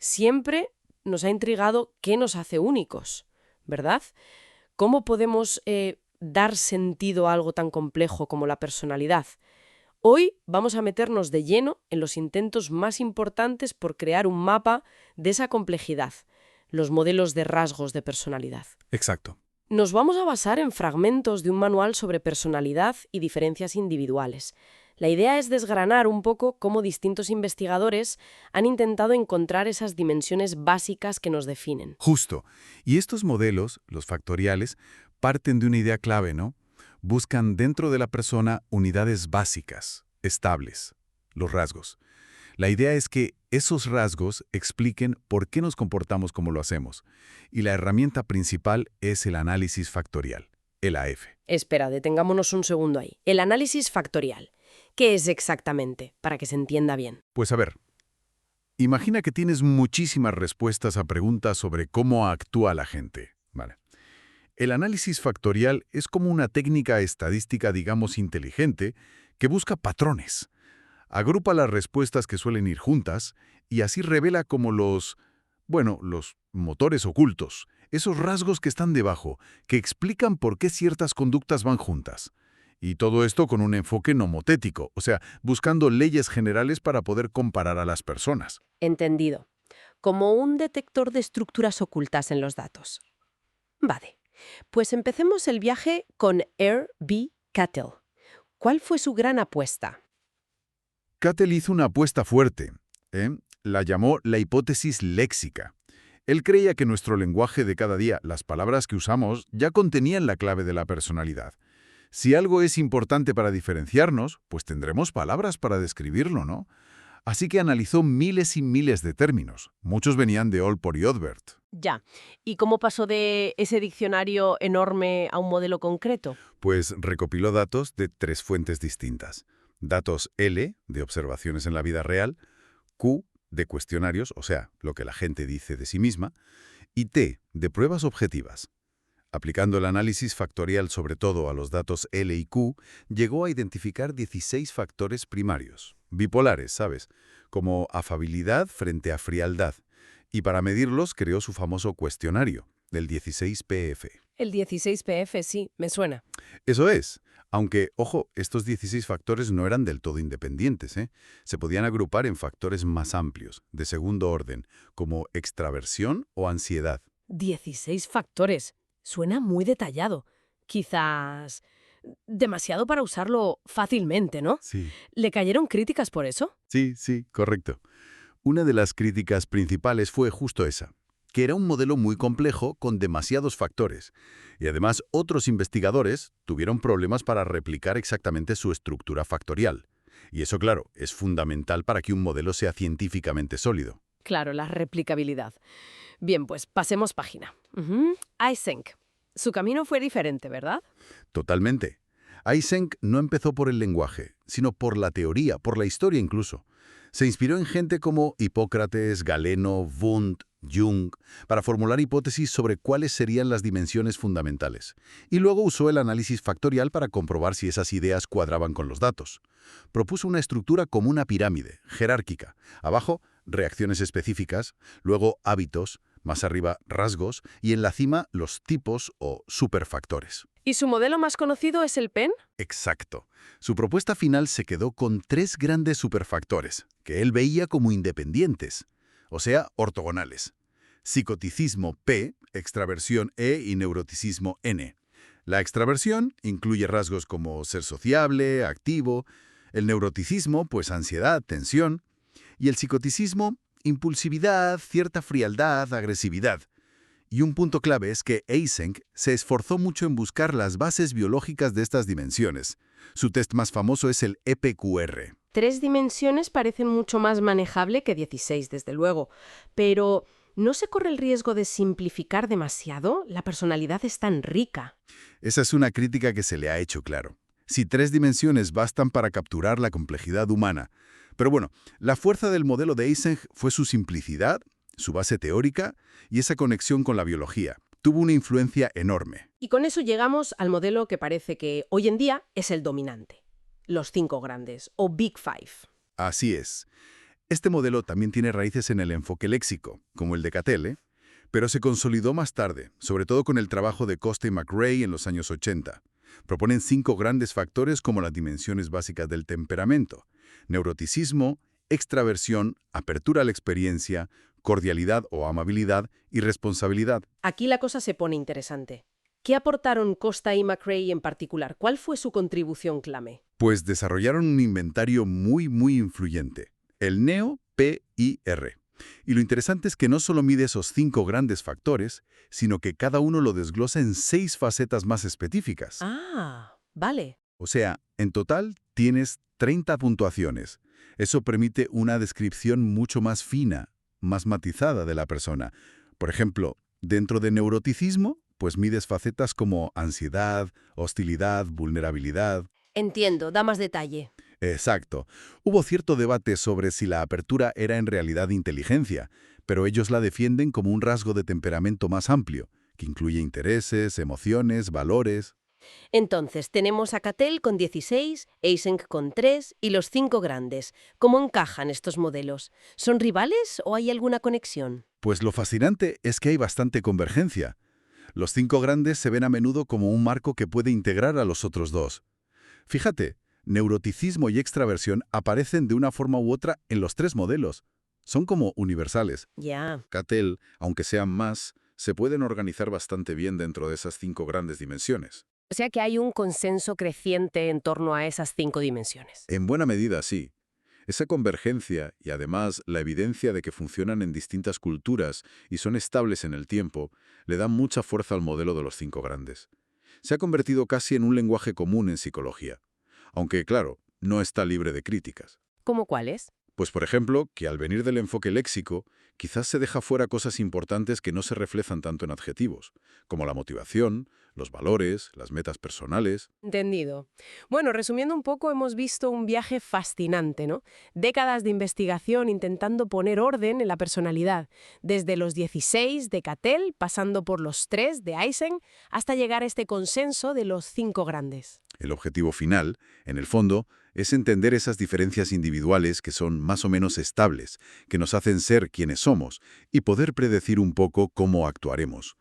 Siempre nos ha intrigado qué nos hace únicos, ¿verdad? ¿Cómo podemos dar sentido a algo tan complejo como la personalidad? Hoy vamos a meternos de lleno en los intentos más importantes por crear un mapa de esa complejidad, los modelos de rasgos de personalidad. Exacto. Nos vamos a basar en fragmentos de un manual sobre personalidad y diferencias individuales. La idea es desgranar un poco cómo distintos investigadores han intentado encontrar esas dimensiones básicas que nos definen. Justo. Y estos modelos, los factoriales, parten de una idea clave, ¿no? Buscan dentro de la persona unidades básicas, estables, los rasgos. La idea es que esos rasgos expliquen por qué nos comportamos como lo hacemos. Y la herramienta principal es el análisis factorial, el AF. Espera, detengámonos un segundo ahí. El análisis factorial. ¿Qué es exactamente? Para que se entienda bien. Pues a ver, imagina que tienes muchísimas respuestas a preguntas sobre cómo actúa la gente. Vale. El análisis factorial es como una técnica estadística, digamos, inteligente, que busca patrones. Agrupa las respuestas que suelen ir juntas y así revela como los motores ocultos, esos rasgos que están debajo, que explican por qué ciertas conductas van juntas. Y todo esto con un enfoque nomotético, o sea, buscando leyes generales para poder comparar a las personas. Entendido. Como un detector de estructuras ocultas en los datos. Vale. Pues empecemos el viaje con R. B. Cattell. ¿Cuál fue su gran apuesta? Cattell hizo una apuesta fuerte. La llamó la hipótesis léxica. Él creía que nuestro lenguaje de cada día, las palabras que usamos, ya contenían la clave de la personalidad. Si algo es importante para diferenciarnos, pues tendremos palabras para describirlo, ¿no? Así que analizó miles y miles de términos. Muchos venían de Allport y Odbert. Ya. ¿Y cómo pasó de ese diccionario enorme a un modelo concreto? Pues recopiló datos de 3 fuentes distintas. Datos L, de observaciones en la vida real, Q, de cuestionarios, o sea, lo que la gente dice de sí misma, y T, de pruebas objetivas. Aplicando el análisis factorial sobre todo a los datos L y Q, llegó a identificar 16 factores primarios, bipolares, ¿sabes? Como afabilidad frente a frialdad. Y para medirlos creó su famoso cuestionario, el 16PF. El 16PF, sí, me suena. Eso es. Aunque, ojo, estos 16 factores no eran del todo independientes, ¿eh? Se podían agrupar en factores más amplios, de segundo orden, como extraversión o ansiedad. 16 factores. Suena muy detallado. Quizás demasiado para usarlo fácilmente, ¿no? Sí. ¿Le cayeron críticas por eso? Sí, correcto. Una de las críticas principales fue justo esa, que era un modelo muy complejo con demasiados factores. Y además, otros investigadores tuvieron problemas para replicar exactamente su estructura factorial. Y eso, claro, es fundamental para que un modelo sea científicamente sólido. Claro, la replicabilidad. Bien, pues pasemos página. Eysenck. Su camino fue diferente, ¿verdad? Totalmente. Eysenck no empezó por el lenguaje, sino por la teoría, por la historia incluso. Se inspiró en gente como Hipócrates, Galeno, Wundt, Jung, para formular hipótesis sobre cuáles serían las dimensiones fundamentales. Y luego usó el análisis factorial para comprobar si esas ideas cuadraban con los datos. Propuso una estructura como una pirámide, jerárquica. Abajo, reacciones específicas, luego hábitos, más arriba rasgos y en la cima los tipos o superfactores. ¿Y su modelo más conocido es el PEN? Exacto. Su propuesta final se quedó con 3 grandes superfactores, que él veía como independientes, o sea, ortogonales. Psicoticismo P, extraversión E y neuroticismo N. La extraversión incluye rasgos como ser sociable, activo, el neuroticismo, pues ansiedad, tensión, y el psicoticismo, impulsividad, cierta frialdad, agresividad. Y un punto clave es que Eysenck se esforzó mucho en buscar las bases biológicas de estas dimensiones. Su test más famoso es el EPQR. 3 dimensiones parecen mucho más manejable que 16, desde luego. Pero, ¿no se corre el riesgo de simplificar demasiado? La personalidad es tan rica. Esa es una crítica que se le ha hecho, claro. Si 3 dimensiones bastan para capturar la complejidad humana. Pero bueno, la fuerza del modelo de Eysenck fue su simplicidad, su base teórica y esa conexión con la biología. Tuvo una influencia enorme. Y con eso llegamos al modelo que parece que hoy en día es el dominante. Los 5 grandes, o Big Five. Así es. Este modelo también tiene raíces en el enfoque léxico, como el de Cattell, pero se consolidó más tarde, sobre todo con el trabajo de Costa y McRae en los años 80. Proponen 5 grandes factores como las dimensiones básicas del temperamento: neuroticismo, extraversión, apertura a la experiencia, cordialidad o amabilidad y responsabilidad. Aquí la cosa se pone interesante. ¿Qué aportaron Costa y McRae en particular? ¿Cuál fue su contribución clave? Pues desarrollaron un inventario muy influyente, el NEO-PIR. Y lo interesante es que no solo mide esos 5 grandes factores, sino que cada uno lo desglosa en 6 facetas más específicas. Ah, vale. O sea, en total tienes 30 puntuaciones. Eso permite una descripción mucho más fina, más matizada de la persona. Por ejemplo, dentro de neuroticismo, pues mides facetas como ansiedad, hostilidad, vulnerabilidad. Entiendo, da más detalle. Exacto. Hubo cierto debate sobre si la apertura era en realidad inteligencia, pero ellos la defienden como un rasgo de temperamento más amplio, que incluye intereses, emociones, valores. Entonces, tenemos a Cattell con 16, Eysenck con 3 y los 5 grandes. ¿Cómo encajan estos modelos? ¿Son rivales o hay alguna conexión? Pues lo fascinante es que hay bastante convergencia. Los 5 grandes se ven a menudo como un marco que puede integrar a los otros dos. Fíjate, neuroticismo y extraversión aparecen de una forma u otra en los 3 modelos. Son como universales. Ya. Cattell, aunque sean más, se pueden organizar bastante bien dentro de esas 5 grandes dimensiones. O sea que hay un consenso creciente en torno a esas 5 dimensiones. En buena medida, sí. Esa convergencia y además la evidencia de que funcionan en distintas culturas y son estables en el tiempo, le dan mucha fuerza al modelo de los 5 grandes. Se ha convertido casi en un lenguaje común en psicología. Aunque, claro, no está libre de críticas. ¿Cómo cuáles? Pues, por ejemplo, que al venir del enfoque léxico, quizás se deja fuera cosas importantes que no se reflejan tanto en adjetivos, como la motivación, los valores, las metas personales. Entendido. Bueno, resumiendo un poco, hemos visto un viaje fascinante, ¿no? Décadas de investigación intentando poner orden en la personalidad, desde los 16 de Cattell, pasando por los 3 de Eysenck, hasta llegar a este consenso de los 5 grandes. El objetivo final, en el fondo, es entender esas diferencias individuales que son más o menos estables, que nos hacen ser quienes somos, y poder predecir un poco cómo actuaremos.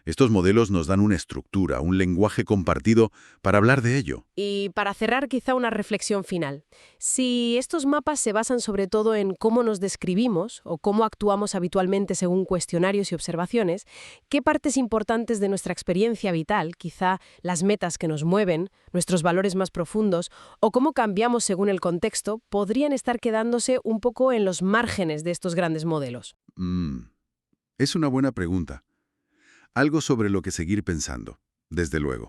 Estos modelos nos dan una estructura, un lenguaje compartido para hablar de ello. Y para cerrar, quizá una reflexión final. Si estos mapas se basan sobre todo en cómo nos describimos o cómo actuamos habitualmente según cuestionarios y observaciones, ¿qué partes importantes de nuestra experiencia vital, quizá las metas que nos mueven, nuestros valores más profundos o cómo cambiamos según el contexto, podrían estar quedándose un poco en los márgenes de estos grandes modelos? Es una buena pregunta. Algo sobre lo que seguir pensando, desde luego.